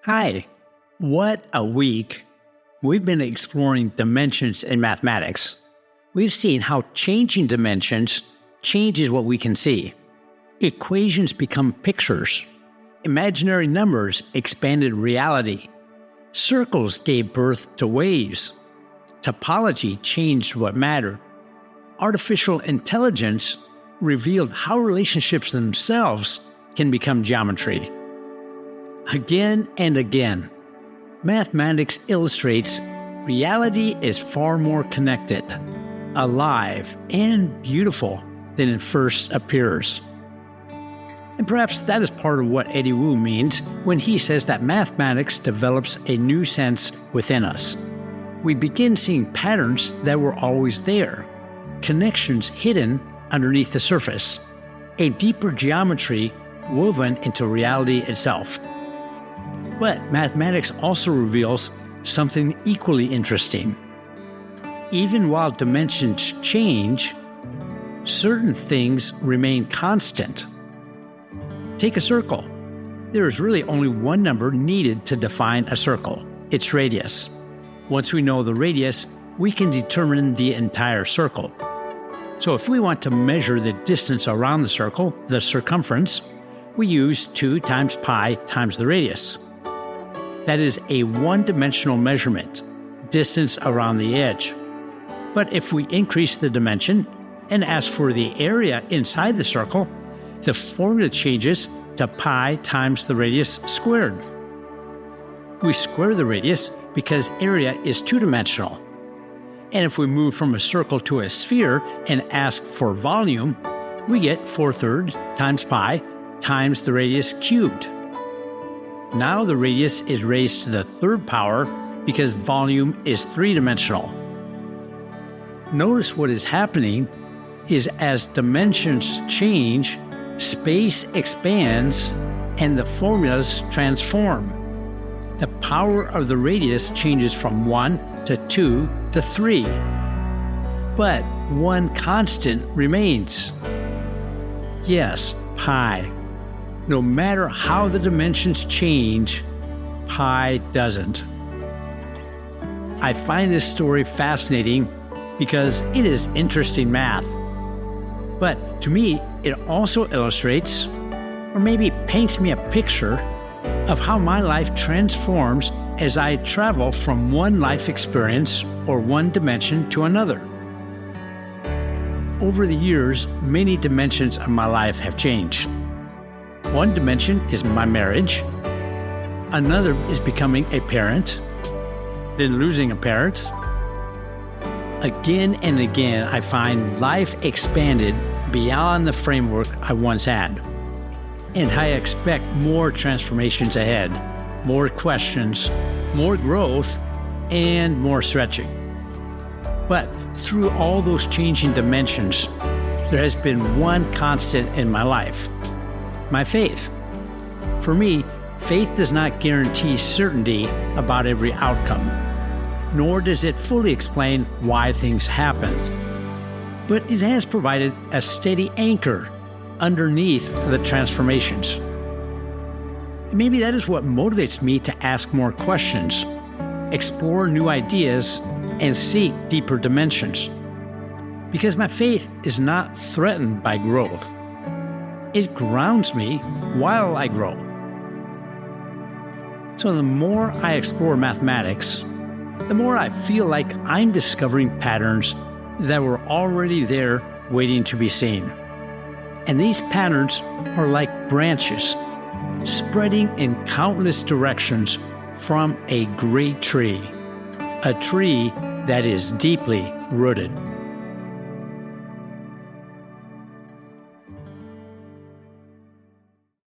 Hi. What a week. We've been exploring dimensions in mathematics. We've seen how changing dimensions changes what we can see. Equations become pictures. Imaginary numbers expanded reality. Circles gave birth to waves. Topology changed what mattered. Artificial intelligence revealed how relationships themselves can become geometry. Again and again, mathematics illustrates reality is far more connected, alive, and beautiful than it first appears. And perhaps that is part of what Eddie Wu means when he says that mathematics develops a new sense within us. We begin seeing patterns that were always there, connections hidden underneath the surface, a deeper geometry woven into reality itself. But mathematics also reveals something equally interesting. Even while dimensions change, certain things remain constant. Take a circle. There is really only one number needed to define a circle, its radius. Once we know the radius, we can determine the entire circle. So if we want to measure the distance around the circle, the circumference, we use 2 times pi times the radius. That is a one-dimensional measurement, distance around the edge. But if we increase the dimension and ask for the area inside the circle, the formula changes to pi times the radius squared. We square the radius because area is two-dimensional. And if we move from a circle to a sphere and ask for volume, we get 4/3 times pi times the radius cubed. Now the radius is raised to the third power because volume is three-dimensional. Notice what is happening is as dimensions change, space expands, and the formulas transform. The power of the radius changes from 1 to 2 to 3. But one constant remains. Yes, pi. No matter how the dimensions change, pi doesn't. I find this story fascinating because it is interesting math. But to me, it also illustrates, or maybe paints me a picture, of how my life transforms as I travel from one life experience or one dimension to another. Over the years, many dimensions of my life have changed. One dimension is my marriage. Another is becoming a parent, then losing a parent. Again and again, I find life expanded beyond the framework I once had. And I expect more transformations ahead, more questions, more growth, and more stretching. But through all those changing dimensions, there has been one constant in my life: my faith. For me, faith does not guarantee certainty about every outcome, nor does it fully explain why things happen. But it has provided a steady anchor underneath the transformations. Maybe that is what motivates me to ask more questions, explore new ideas, and seek deeper dimensions. Because my faith is not threatened by growth. It grounds me while I grow. So the more I explore mathematics, the more I feel like I'm discovering patterns that were already there waiting to be seen. And these patterns are like branches, spreading in countless directions from a great tree, a tree that is deeply rooted.